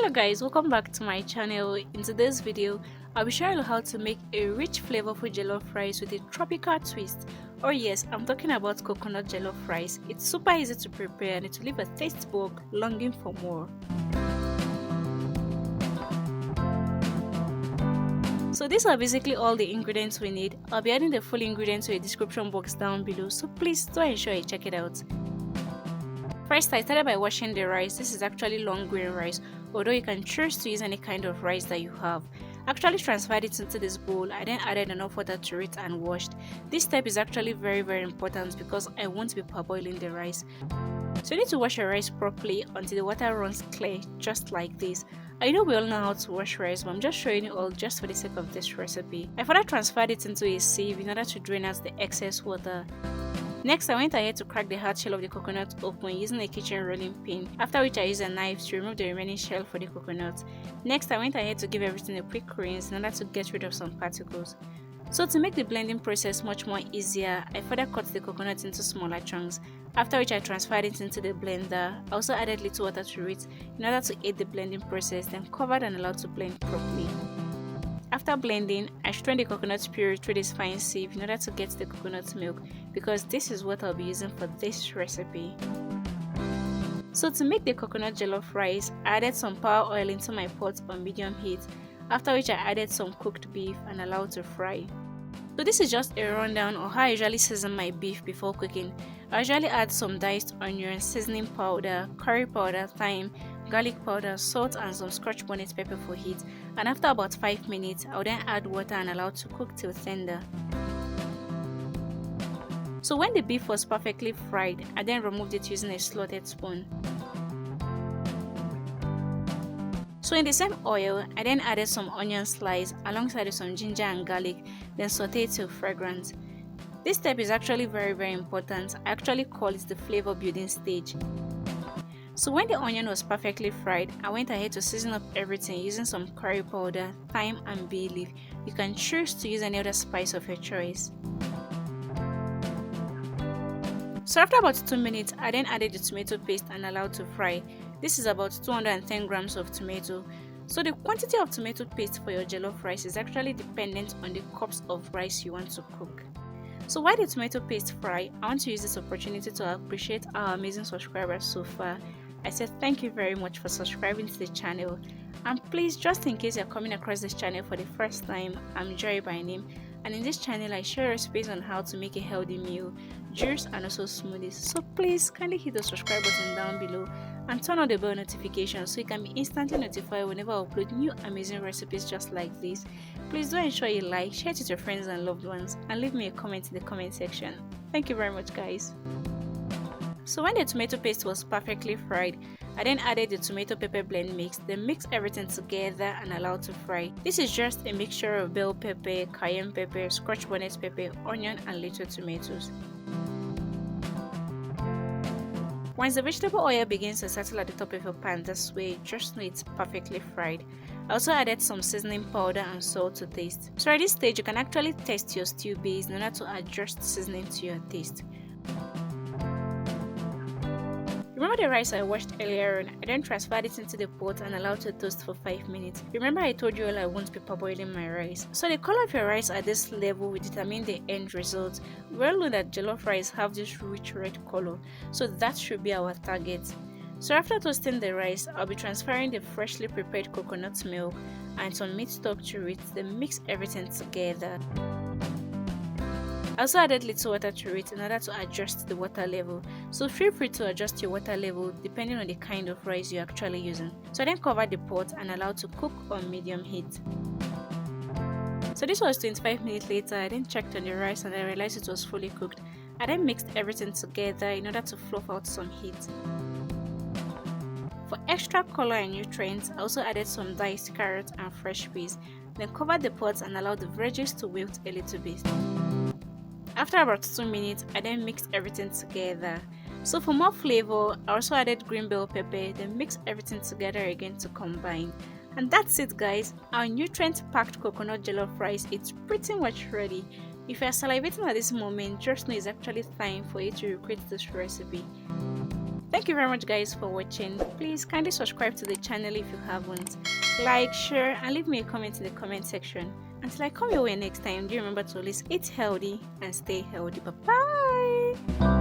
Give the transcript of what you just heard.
Hello guys, welcome back to my channel. In today's video, I'll be showing you how to make a rich flavorful jollof rice with a tropical twist. Or yes, I'm talking about coconut jollof rice. It's super easy to prepare and it will leave a taste bug longing for more. So these are basically all the ingredients we need. I'll be adding the full ingredients to a description box down below, so please do ensure you check it out. First, I started by washing the rice. This is actually long grain rice, although you can choose to use any kind of rice that you have. I actually transferred it into this bowl. I then added enough water to it and washed. This step is actually very important because I won't be parboiling the rice. So you need to wash your rice properly until the water runs clear, just like this. I know we all know how to wash rice, but I'm just showing you all just for the sake of this recipe. I further transferred it into a sieve in order to drain out the excess water. Next, I went ahead to crack the hard shell of the coconut open using a kitchen rolling pin, after which I used a knife to remove the remaining shell for the coconut. Next, I went ahead to give everything a quick rinse in order to get rid of some particles. So to make the blending process much more easier, I further cut the coconut into smaller chunks, after which I transferred it into the blender. I also added little water to it in order to aid the blending process, then covered and allowed to blend properly. After blending, I strained the coconut puree through this fine sieve in order to get the coconut milk, because this is what I'll be using for this recipe. So to make the coconut jollof rice, I added some power oil into my pot on medium heat, after which I added some cooked beef and allowed to fry. So this is just a rundown of how I usually season my beef before cooking. I usually add some diced onion, seasoning powder, curry powder, thyme, garlic powder, salt and some Scotch bonnet pepper for heat, and after about 5 minutes, I will then add water and allow to cook till tender. So when the beef was perfectly fried, I then removed it using a slotted spoon. So in the same oil, I then added some onion slice alongside with some ginger and garlic, then sauteed till fragrant. This step is actually very important. I actually call it the flavor building stage. So when the onion was perfectly fried, I went ahead to season up everything using some curry powder, thyme and bay leaf. You can choose to use any other spice of your choice. So after about 2 minutes, I then added the tomato paste and allowed to fry. This is about 210 grams of tomato. So the quantity of tomato paste for your jollof rice is actually dependent on the cups of rice you want to cook. So while the tomato paste fry, I want to use this opportunity to appreciate our amazing subscribers so far. I said thank you very much for subscribing to the channel. And please, just in case you're coming across this channel for the first time, I'm Joy by name, and in this channel I share recipes on how to make a healthy meal, juice and also smoothies. So please kindly hit the subscribe button down below and turn on the bell notification so you can be instantly notified whenever I upload new amazing recipes just like this. Please do ensure you like, share it with your friends and loved ones, and leave me a comment in the comment section. Thank you very much guys. So when the tomato paste was perfectly fried, I then added the tomato pepper blend mix, then mix everything together and allowed to fry. This is just a mixture of bell pepper, cayenne pepper, Scotch bonnet pepper, onion and little tomatoes. Once the vegetable oil begins to settle at the top of your pan this way, just know it's perfectly fried. I also added some seasoning powder and salt to taste. So at this stage, you can actually test your stew base in order to adjust seasoning to your taste. Remember the rice I washed earlier on? I then transferred it into the pot and allowed to toast for 5 minutes. Remember I told you all I won't be parboiling my rice. So the color of your rice at this level will determine the end result. We all know that jollof rice have this rich red color, so that should be our target. So after toasting the rice, I'll be transferring the freshly prepared coconut milk and some meat stock to it, then mix everything together. I also added little water to it in order to adjust the water level, so feel free to adjust your water level depending on the kind of rice you're actually using. So I then covered the pot and allowed to cook on medium heat. So this was 25 minutes later. I then checked on the rice and I realized it was fully cooked. I then mixed everything together in order to fluff out some heat. For extra color and nutrients, I also added some diced carrots and fresh peas, then covered the pot and allowed the veggies to wilt a little bit. After about 2 minutes, I then mixed everything together. So for more flavor, I also added green bell pepper, then mixed everything together again to combine. And that's it guys, our nutrient-packed coconut jollof rice is pretty much ready. If you are salivating at this moment, just know it's actually time for you to recreate this recipe. Thank you very much guys for watching. Please kindly subscribe to the channel if you haven't. Like, share, and leave me a comment in the comment section. Until I come your way next time, do remember to always eat healthy and stay healthy. Bye bye.